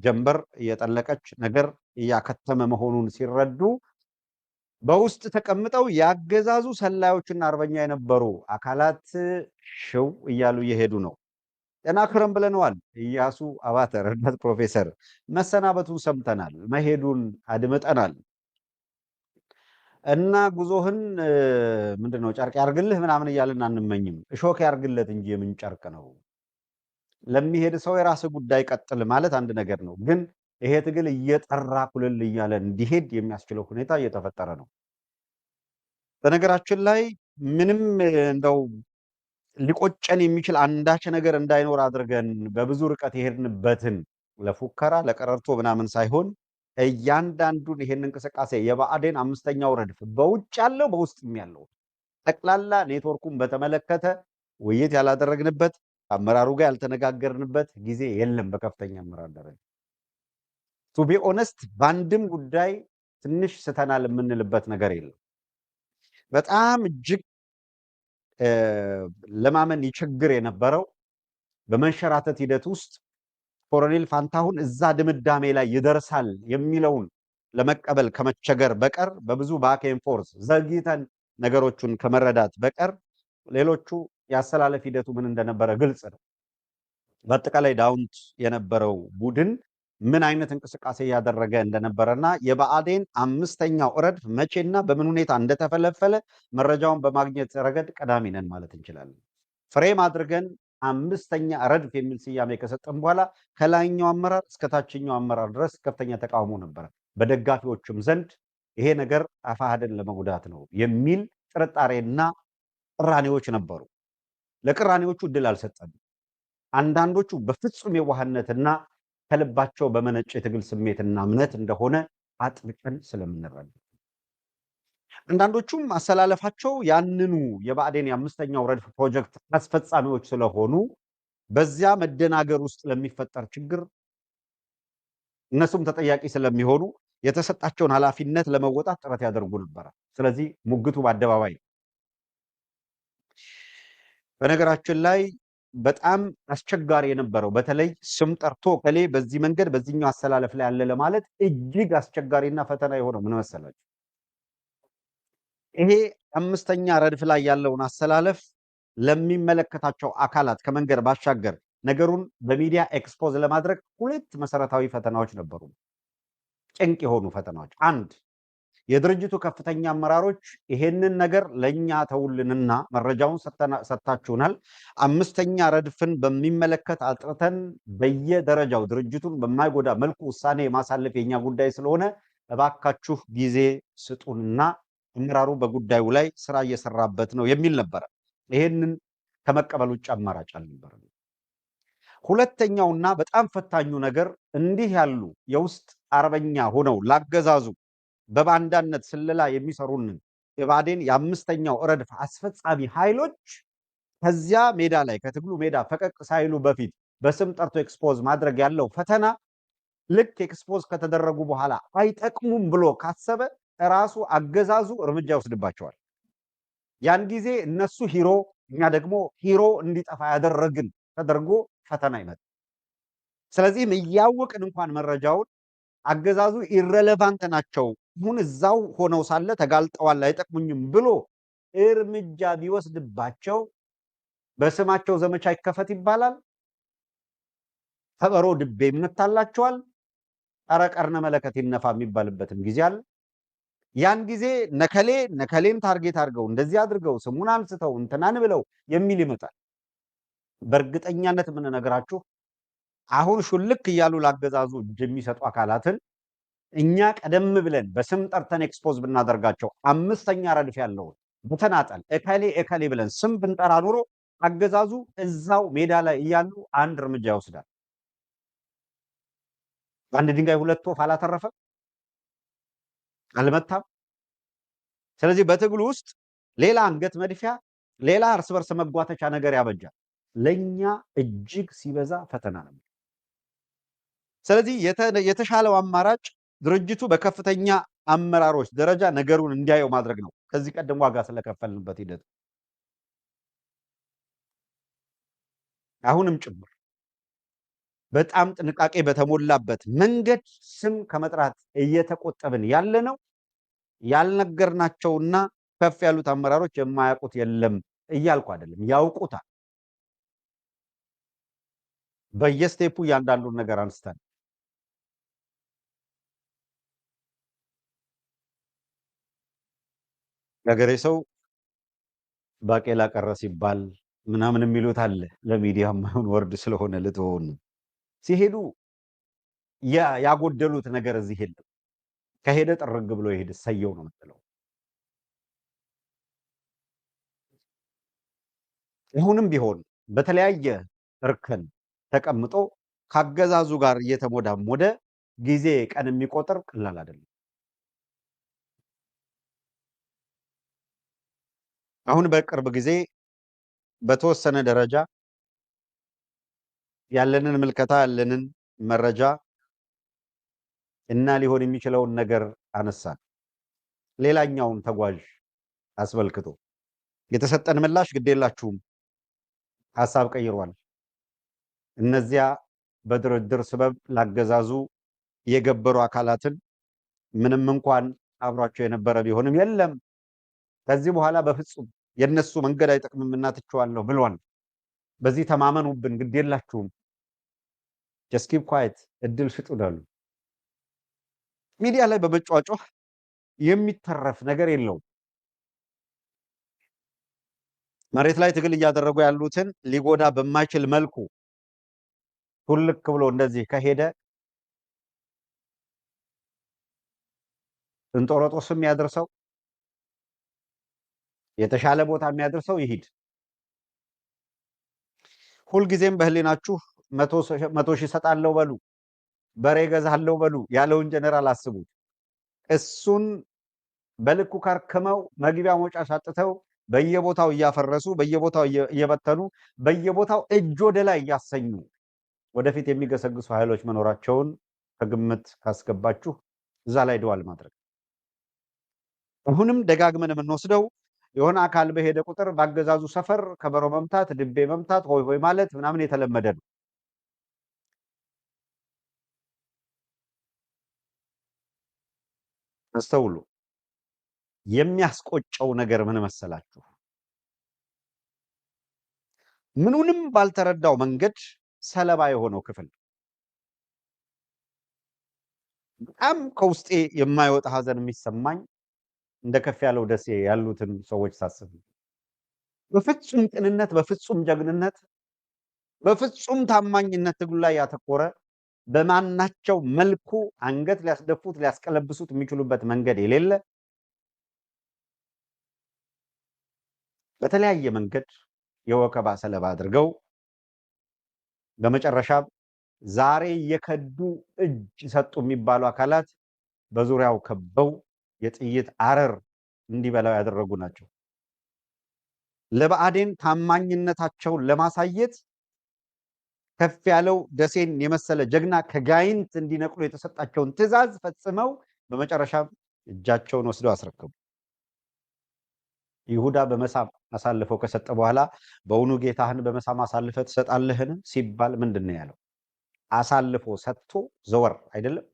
ጀንበር እየጠለቀች ነገር እያከተመ መሆኑን ሲረዱ በውስጥ ተቀምጠው ያገዛዙ ሰላዮችና አርበኛ የነበሩ አካላት ሽው እያሉ እየሄዱ ነው። ጠናክረን ብለነዋል። ኢያሱ አባተ ረዳት ፕሮፌሰር መሰናበቱን ሰምተናል፣ መሄዱን አድምጠናል። እና ጉዞህን ምንድነው ጨርቅ ያርግልህ ምናምን እያልን አንመኝም። እሾክ ያርግለት እንጂ የምን ጨርቅ ነው? ለሚሄድ ሰው የራስ ጉዳይ ቀጥል ማለት አንድ ነገር ነው። ግን ይሄ ትግል እየጠራ ኩልል እያለ እንዲሄድ የሚያስችለው ሁኔታ እየተፈጠረ ነው። በነገራችን ላይ ምንም እንደው ሊቆጨን የሚችል አንዳች ነገር እንዳይኖር አድርገን በብዙ ርቀት የሄድንበትን ለፉከራ ለቀረርቶ ምናምን ሳይሆን እያንዳንዱን ይሄን እንቅስቃሴ የብአዴን አምስተኛው ረድፍ በውጭ ያለው በውስጥም ያለው ጠቅላላ ኔትወርኩን በተመለከተ ውይይት ያላደረግንበት አመራሩ ጋር ያልተነጋገርንበት ጊዜ የለም። በከፍተኛ አመራር ደረጃ ቱ ቢ ኦነስት በአንድም ጉዳይ ትንሽ ስተናል የምንልበት ነገር የለም። በጣም እጅግ ለማመን ይቸግር የነበረው በመንሸራተት ሂደት ውስጥ ኮሎኔል ፋንታሁን እዛ ድምዳሜ ላይ ይደርሳል የሚለውን ለመቀበል ከመቸገር በቀር በብዙ ባክ ኤንድ ፎርስ ዘግይተን ነገሮቹን ከመረዳት በቀር ሌሎቹ ያሰላለፍ ሂደቱ ምን እንደነበረ ግልጽ ነው። በአጠቃላይ ዳውንት የነበረው ቡድን ምን አይነት እንቅስቃሴ ያደረገ እንደነበረና የብአዴን አምስተኛው ረድፍ መቼና በምን ሁኔታ እንደተፈለፈለ መረጃውን በማግኘት ረገድ ቀዳሚ ነን ማለት እንችላለን። ፍሬም አድርገን አምስተኛ ረድፍ የሚል ስያሜ ከሰጠን በኋላ ከላይኛው አመራር እስከ ታችኛው አመራር ድረስ ከፍተኛ ተቃውሞ ነበረ። በደጋፊዎችም ዘንድ ይሄ ነገር አፋሕድን ለመጉዳት ነው የሚል ጥርጣሬና ቅራኔዎች ነበሩ። ለቅራኔዎቹ እድል አልሰጠንም። አንዳንዶቹ በፍጹም የዋህነትና ከልባቸው በመነጨ የትግል ስሜትና እምነት እንደሆነ አጥብቀን ስለምንረዳ፣ አንዳንዶቹም አሰላለፋቸው ያንኑ የብአዴን የአምስተኛው ረድፍ ፕሮጀክት አስፈጻሚዎች ስለሆኑ በዚያ መደናገር ውስጥ ለሚፈጠር ችግር እነሱም ተጠያቂ ስለሚሆኑ የተሰጣቸውን ኃላፊነት ለመወጣት ጥረት ያደርጉ ነበር። ስለዚህ ሙግቱ በአደባባይ ነው። በነገራችን ላይ በጣም አስቸጋሪ የነበረው በተለይ ስም ጠርቶ ከሌ በዚህ መንገድ በዚህኛው አሰላለፍ ላይ ያለ ለማለት እጅግ አስቸጋሪና ፈተና የሆነው ምን መሰላችሁ? ይሄ አምስተኛ ረድፍ ላይ ያለውን አሰላለፍ ለሚመለከታቸው አካላት ከመንገድ ባሻገር ነገሩን በሚዲያ ኤክስፖዝ ለማድረግ ሁለት መሰረታዊ ፈተናዎች ነበሩ። ጭንቅ የሆኑ ፈተናዎች። አንድ፣ የድርጅቱ ከፍተኛ አመራሮች ይሄንን ነገር ለኛ ተውልንና መረጃውን ሰጣችሁናል፣ አምስተኛ ረድፍን በሚመለከት አጥርተን በየደረጃው ድርጅቱን በማይጎዳ መልኩ ውሳኔ ማሳለፍ የኛ ጉዳይ ስለሆነ እባካችሁ ጊዜ ስጡንና አመራሩ በጉዳዩ ላይ ስራ እየሰራበት ነው የሚል ነበር። ይሄንን ከመቀበል ውጭ አማራጭ አልነበረም። ሁለተኛውና በጣም ፈታኙ ነገር እንዲህ ያሉ የውስጥ አርበኛ ሆነው ላገዛዙ በባንዳነት ስለላ የሚሰሩንን የብአዴን የአምስተኛው ረድፍ አስፈጻሚ ኃይሎች ከዚያ ሜዳ ላይ ከትግሉ ሜዳ ፈቀቅ ሳይሉ በፊት በስም ጠርቶ ኤክስፖዝ ማድረግ ያለው ፈተና ልክ ኤክስፖዝ ከተደረጉ በኋላ አይጠቅሙም ብሎ ካሰበ ራሱ አገዛዙ እርምጃ ይወስድባቸዋል። ያን ጊዜ እነሱ ሂሮ፣ እኛ ደግሞ ሂሮ እንዲጠፋ ያደረግን ተደርጎ ፈተና ይመጣል። ስለዚህም እያወቅን እንኳን መረጃውን አገዛዙ ኢረሌቫንት ናቸው ሁን እዛው ሆነው ሳለ ተጋልጠዋል አይጠቅሙኝም ብሎ እርምጃ ቢወስድባቸው በስማቸው ዘመቻ ይከፈት ይባላል። ከበሮ ድቤ ይመታላቸዋል። ቀረቀርነ መለከት ይነፋ የሚባልበትም ጊዜ አለ። ያን ጊዜ ነከሌን ታርጌት አድርገው እንደዚህ አድርገው ስሙን አንስተው እንትናን ብለው የሚል ይመጣል። በእርግጠኛነት የምንነግራችሁ አሁን ሹልክ እያሉ ላገዛዙ እጅ የሚሰጡ አካላትን እኛ ቀደም ብለን በስም ጠርተን ኤክስፖዝ ብናደርጋቸው አምስተኛ ረድፍ ያለውን በተናጠል እከሌ ብለን ስም ብንጠራ ኑሮ አገዛዙ እዛው ሜዳ ላይ እያሉ አንድ እርምጃ ይወስዳል። አንድ ድንጋይ ሁለት ወፍ አላተረፈም፣ አልመታም። ስለዚህ በትግሉ ውስጥ ሌላ አንገት መድፊያ፣ ሌላ እርስ በርስ መጓተቻ ነገር ያበጃል። ለኛ እጅግ ሲበዛ ፈተና ነው። ስለዚህ የተሻለው አማራጭ ድርጅቱ በከፍተኛ አመራሮች ደረጃ ነገሩን እንዲያየው ማድረግ ነው። ከዚህ ቀደም ዋጋ ስለከፈልንበት ሂደት አሁንም ጭምር በጣም ጥንቃቄ በተሞላበት መንገድ ስም ከመጥራት እየተቆጠብን ያለ ነው። ያልነገርናቸውና ከፍ ያሉት አመራሮች የማያውቁት የለም እያልኩ አይደለም፣ ያውቁታል። በየስቴፑ እያንዳንዱን ነገር አንስተን ነገሬ ሰው ባቄላ ቀረ ሲባል ምናምን የሚሉት አለ። ለሚዲያ የማይሆን ወርድ ስለሆነ ልትሆን ሲሄዱ ያጎደሉት ነገር እዚህ የለም። ከሄደ ጥርግ ብሎ ይሄድ ሰየው ነው የምትለው። አሁንም ቢሆን በተለያየ እርከን ተቀምጦ ካገዛዙ ጋር እየተሞዳሞደ ጊዜ ቀን የሚቆጥር ቀላል አይደለም። አሁን በቅርብ ጊዜ በተወሰነ ደረጃ ያለንን ምልከታ ያለንን መረጃ እና ሊሆን የሚችለውን ነገር አነሳን። ሌላኛውን ተጓዥ አስመልክቶ የተሰጠን ምላሽ ግዴላችሁም ሐሳብ ቀይሯል። እነዚያ በድርድር ስበብ ላገዛዙ የገበሩ አካላትን ምንም እንኳን አብሯቸው የነበረ ቢሆንም የለም ከዚህ በኋላ በፍጹም የነሱ መንገድ አይጠቅምምና ትቼዋለሁ ብሏል። በዚህ ተማመኑብን፣ ግዴላችሁም just keep quiet እድል ስጡ ዳሉ። ሚዲያ ላይ በመጫጫህ የሚተረፍ ነገር የለውም። መሬት ላይ ትግል እያደረጉ ያሉትን ሊጎዳ በማይችል መልኩ ሁልክ ብሎ እንደዚህ ከሄደ እንጦሮጦስ የሚያደርሰው የተሻለ ቦታ የሚያደርሰው ይሂድ። ሁልጊዜም በህሊናችሁ 100 ሺህ ሰጣለው በሉ፣ በሬ ገዛለው በሉ ያለውን ጀነራል አስቡት። እሱን በልኩ ከርከመው መግቢያ መውጫ ሳጥተው በየቦታው እያፈረሱ በየቦታው እየበተኑ በየቦታው እጅ ወደ ላይ እያሰኙ ወደፊት የሚገሰግሱ ኃይሎች መኖራቸውን ከግምት ካስገባችሁ እዛ ላይ ደዋል ማድረግ። አሁንም ደጋግመን የምንወስደው የሆነ አካል በሄደ ቁጥር ባገዛዙ ሰፈር ከበሮ መምታት፣ ድቤ መምታት፣ ሆይ ሆይ ማለት ምናምን የተለመደ ነው። አስተውሉ። የሚያስቆጨው ነገር ምን መሰላችሁ? ምኑንም ባልተረዳው መንገድ ሰለባ የሆነው ክፍል በጣም ከውስጤ የማይወጣ ሀዘን የሚሰማኝ እንደ ከፍ ያለው ደሴ ያሉትን ሰዎች ሳስብ በፍጹም ቅንነት፣ በፍጹም ጀግንነት፣ በፍጹም ታማኝነት ትግሉ ላይ ያተኮረ በማናቸው መልኩ አንገት ሊያስደፉት ሊያስቀለብሱት የሚችሉበት መንገድ የሌለ በተለያየ መንገድ የወከባ ሰለባ አድርገው በመጨረሻ ዛሬ የከዱ እጅ ሰጡ የሚባሉ አካላት በዙሪያው ከበው የጥይት አረር እንዲበላው ያደረጉ ናቸው። ለብአዴን ታማኝነታቸውን ለማሳየት ከፍ ያለው ደሴን የመሰለ ጀግና ከጋይንት እንዲነቅሉ የተሰጣቸውን ትዕዛዝ ፈጽመው በመጨረሻ እጃቸውን ወስደው አስረከቡ። ይሁዳ በመሳም አሳልፈው ከሰጠ በኋላ በእውኑ ጌታህን በመሳም አሳልፈህ ትሰጣለህን ሲባል ምንድን ነው ያለው? አሳልፎ ሰጥቶ ዘወር አይደለም።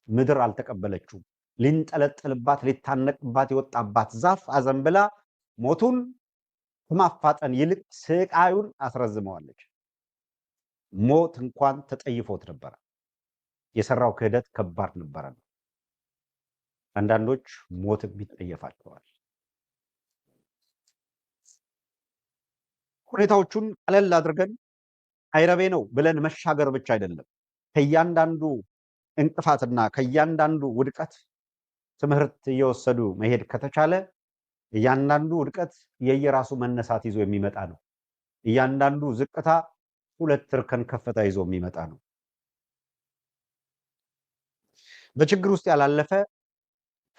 ምድር አልተቀበለችውም። ሊንጠለጥልባት ሊታነቅባት የወጣባት ዛፍ አዘንብላ ሞቱን ከማፋጠን ይልቅ ስቃዩን አስረዝመዋለች። ሞት እንኳን ተጠይፎት ነበረ። የሰራው ክህደት ከባድ ነበረ። አንዳንዶች ሞት ይጠየፋቸዋል። ሁኔታዎቹን ቀለል አድርገን አይረቤ ነው ብለን መሻገር ብቻ አይደለም። ከእያንዳንዱ እንቅፋትና ከእያንዳንዱ ውድቀት ትምህርት እየወሰዱ መሄድ ከተቻለ እያንዳንዱ ውድቀት የየራሱ መነሳት ይዞ የሚመጣ ነው። እያንዳንዱ ዝቅታ ሁለት እርከን ከፍታ ይዞ የሚመጣ ነው። በችግር ውስጥ ያላለፈ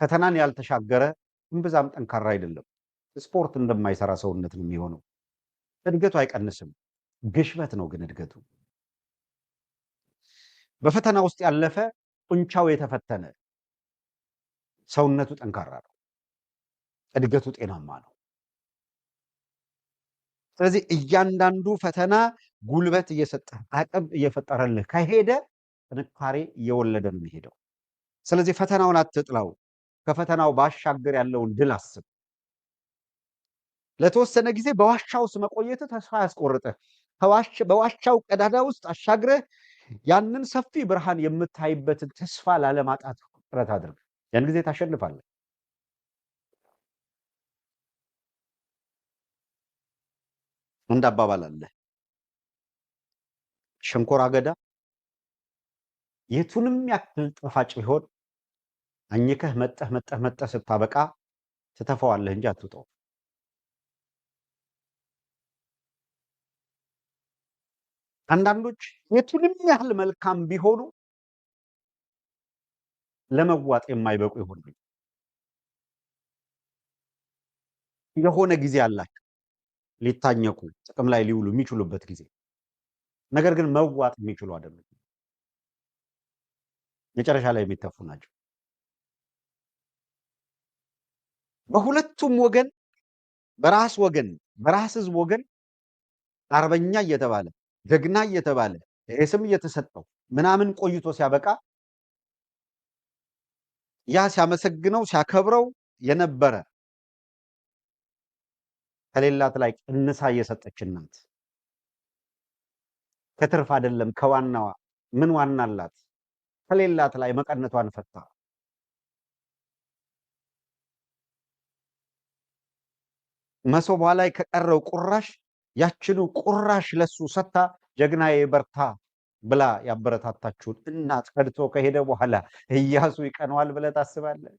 ፈተናን ያልተሻገረ እምብዛም ጠንካራ አይደለም። ስፖርት እንደማይሰራ ሰውነት ነው የሚሆነው። እድገቱ አይቀንስም፣ ግሽበት ነው ግን እድገቱ። በፈተና ውስጥ ያለፈ ጡንቻው የተፈተነ ሰውነቱ ጠንካራ ነው፣ እድገቱ ጤናማ ነው። ስለዚህ እያንዳንዱ ፈተና ጉልበት እየሰጠህ አቅም እየፈጠረልህ ከሄደ ጥንካሬ እየወለደ ነው የሚሄደው። ስለዚህ ፈተናውን አትጥላው። ከፈተናው ባሻገር ያለውን ድል አስብ። ለተወሰነ ጊዜ በዋሻ ውስጥ መቆየት ተስፋ ያስቆርጥህ። በዋሻው ቀዳዳ ውስጥ አሻግረህ ያንን ሰፊ ብርሃን የምታይበትን ተስፋ ላለማጣት ጥረት አድርግ። ያን ጊዜ ታሸንፋለህ። እንደ አባባል አለ፣ ሸንኮራ አገዳ የቱንም ያክል ጣፋጭ ቢሆን አኝከህ መጠህ ስታበቃ ትተፋዋለህ እንጂ አትውጠው። አንዳንዶች የቱንም ያህል መልካም ቢሆኑ ለመዋጥ የማይበቁ ይሆናሉ። የሆነ ጊዜ አላቸው ሊታኘኩ ጥቅም ላይ ሊውሉ የሚችሉበት ጊዜ፣ ነገር ግን መዋጥ የሚችሉ አይደሉም። መጨረሻ ላይ የሚተፉ ናቸው። በሁለቱም ወገን በራስ ወገን በራስ ህዝብ ወገን አርበኛ እየተባለ ጀግና እየተባለ ስም እየተሰጠው ምናምን ቆይቶ ሲያበቃ ያ ሲያመሰግነው ሲያከብረው የነበረ ከሌላት ላይ ቅንሳ እየሰጠች እናት ከትርፍ አይደለም ከዋናዋ ምን ዋና አላት ከሌላት ላይ መቀነቷን ፈታ። መሶቧ ላይ ከቀረው ቁራሽ ያችኑ ቁራሽ ለሱ ሰታ ጀግናዬ በርታ ብላ ያበረታታችሁን እናት ከድቶ ከሄደ በኋላ ኢያሱ ይቀነዋል ብለህ ታስባለህ?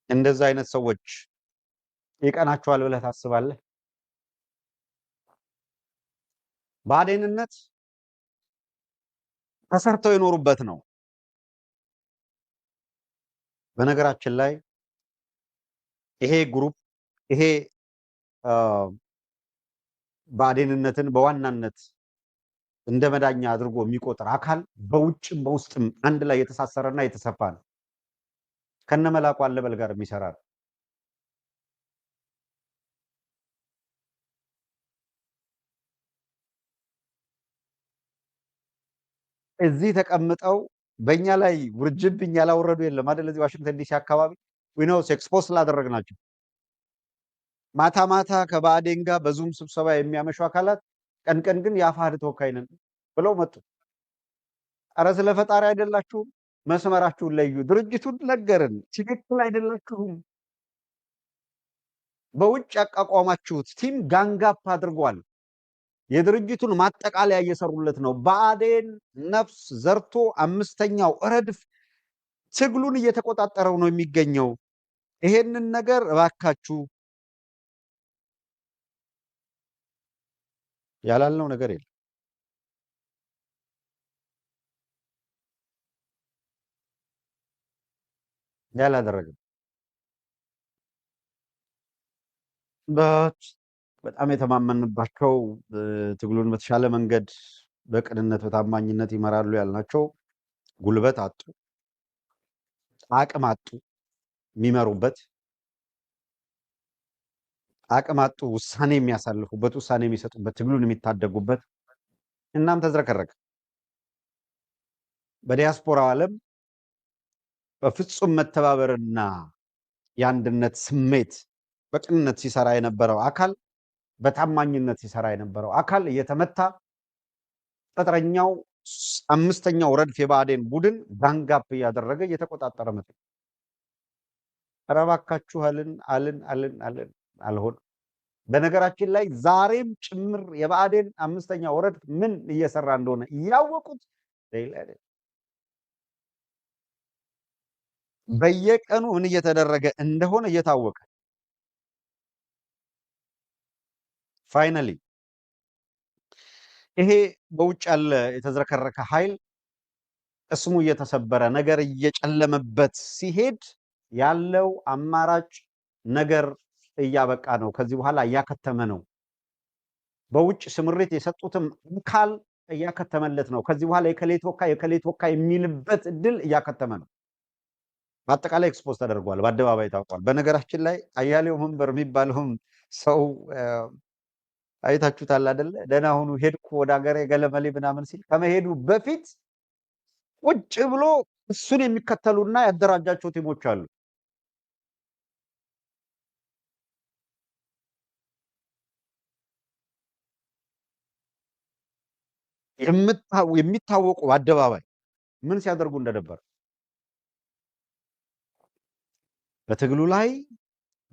እንደዛ አይነት ሰዎች ይቀናቸዋል ብለህ ታስባለህ? ባዴንነት ተሰርተው የኖሩበት ነው። በነገራችን ላይ ይሄ ግሩፕ ይሄ ባዴንነትን በዋናነት እንደ መዳኛ አድርጎ የሚቆጥር አካል በውጭም በውስጥም አንድ ላይ የተሳሰረና የተሰፋ ነው። ከነመላኩ አለበል ጋር የሚሰራ ነው። እዚህ ተቀምጠው በእኛ ላይ ውርጅብኝ ያላወረዱ የለም አይደል? እዚህ ዋሽንግተን ዲሲ አካባቢ ዊኖስ ኤክስፖስ ላደረግናቸው ማታ ማታ ከባዕዴን ጋር በዙም ስብሰባ የሚያመሹ አካላት ቀን ቀን ግን የአፋሕድ ተወካይ ነን ብለው መጡ። ኧረ ስለ ፈጣሪ አይደላችሁም፣ መስመራችሁን ለዩ፣ ድርጅቱን ነገርን፣ ትክክል አይደላችሁም። በውጭ ያቋቋማችሁት ቲም ጋንጋፕ አድርጓል። የድርጅቱን ማጠቃለያ እየሰሩለት ነው። ብአዴን ነፍስ ዘርቶ አምስተኛው ረድፍ ትግሉን እየተቆጣጠረው ነው የሚገኘው። ይሄንን ነገር እባካችሁ ያላልነው ነገር የለም። ያላደረግም በጣም የተማመንባቸው ትግሉን በተሻለ መንገድ በቅንነት በታማኝነት ይመራሉ ያልናቸው ጉልበት አጡ፣ አቅም አጡ፣ የሚመሩበት አቅም አጡ፣ ውሳኔ የሚያሳልፉበት፣ ውሳኔ የሚሰጡበት፣ ትግሉን የሚታደጉበት። እናም ተዝረከረከ። በዲያስፖራው ዓለም በፍጹም መተባበርና የአንድነት ስሜት በቅንነት ሲሰራ የነበረው አካል በታማኝነት ሲሰራ የነበረው አካል እየተመታ ቅጥረኛው አምስተኛው ረድፍ የብአዴን ቡድን ጋንጋፕ እያደረገ እየተቆጣጠረ መጣ። ኧረ እባካችሁ አልን አልሆነ። በነገራችን ላይ ዛሬም ጭምር የብአዴን አምስተኛው ረድፍ ምን እየሰራ እንደሆነ እያወቁት በየቀኑ ምን እየተደረገ እንደሆነ እየታወቀ ፋይናሊ ይሄ በውጭ ያለ የተዝረከረከ ኃይል እስሙ እየተሰበረ ነገር እየጨለመበት ሲሄድ ያለው አማራጭ ነገር እያበቃ ነው። ከዚህ በኋላ እያከተመ ነው። በውጭ ስምሪት የሰጡትም አካል እያከተመለት ነው። ከዚህ በኋላ የከሌ ተወካይ የሚልበት እድል እያከተመ ነው። በአጠቃላይ ኤክስፖዝ ተደርጓል፣ በአደባባይ ታውቋል። በነገራችን ላይ አያሌው መንበር የሚባለውም ሰው አይታችሁታል አይደለ? ደህና ሁኑ ሄድኩ ወደ ሀገሬ ገለመሌ ምናምን ሲል ከመሄዱ በፊት ቁጭ ብሎ እሱን የሚከተሉና ያደራጃቸው ቲሞች አሉ። የሚታወቁ በአደባባይ ምን ሲያደርጉ እንደነበር በትግሉ ላይ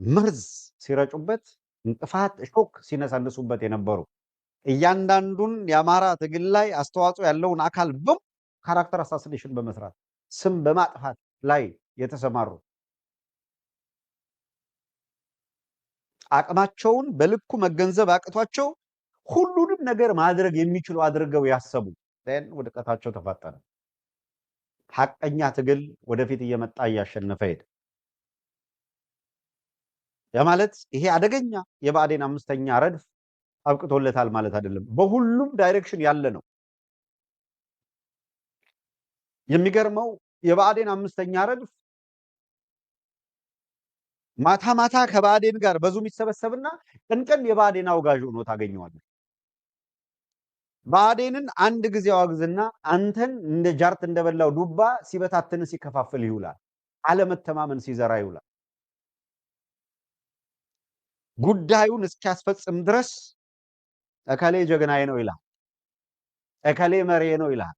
መርዝ ሲረጩበት፣ እንቅፋት እሾክ ሲነሳንሱበት የነበሩ እያንዳንዱን የአማራ ትግል ላይ አስተዋጽኦ ያለውን አካል ካራክተር አሳሲኔሽን በመስራት ስም በማጥፋት ላይ የተሰማሩ አቅማቸውን በልኩ መገንዘብ አቅቷቸው ሁሉንም ነገር ማድረግ የሚችሉ አድርገው ያሰቡ ውድቀታቸው ተፋጠነ። ሐቀኛ ትግል ወደፊት እየመጣ እያሸነፈ ሄደ። ያ ማለት ይሄ አደገኛ የብአዴን አምስተኛ ረድፍ አብቅቶለታል ማለት አይደለም። በሁሉም ዳይሬክሽን ያለ ነው። የሚገርመው የብአዴን አምስተኛ ረድፍ ማታ ማታ ከብአዴን ጋር በዙም ይሰበሰብና ቀን የብአዴን አውጋዥ ሆኖ ታገኘዋለህ። ብአዴንን አንድ ጊዜ አዋግዝና አንተን እንደ ጃርት እንደበላው ዱባ ሲበታትን ሲከፋፍል ይውላል። አለመተማመን ሲዘራ ይውላል። ጉዳዩን እስኪያስፈጽም ድረስ እከሌ ጀግናዬ ነው ይላል፣ እከሌ መሪዬ ነው ይላል።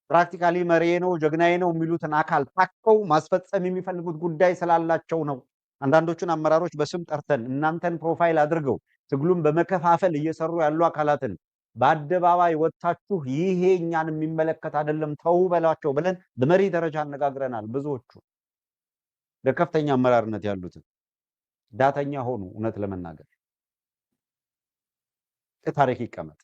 ፕራክቲካሊ መሪዬ ነው ጀግናዬ ነው የሚሉትን አካል ታከው ማስፈጸም የሚፈልጉት ጉዳይ ስላላቸው ነው። አንዳንዶቹን አመራሮች በስም ጠርተን እናንተን ፕሮፋይል አድርገው ትግሉን በመከፋፈል እየሰሩ ያሉ አካላትን በአደባባይ ወጣችሁ ይሄ እኛን የሚመለከት አይደለም ተው በላቸው ብለን በመሪ ደረጃ አነጋግረናል። ብዙዎቹ በከፍተኛ አመራርነት ያሉትን ዳተኛ ሆኑ። እውነት ለመናገር ታሪክ ይቀመጥ።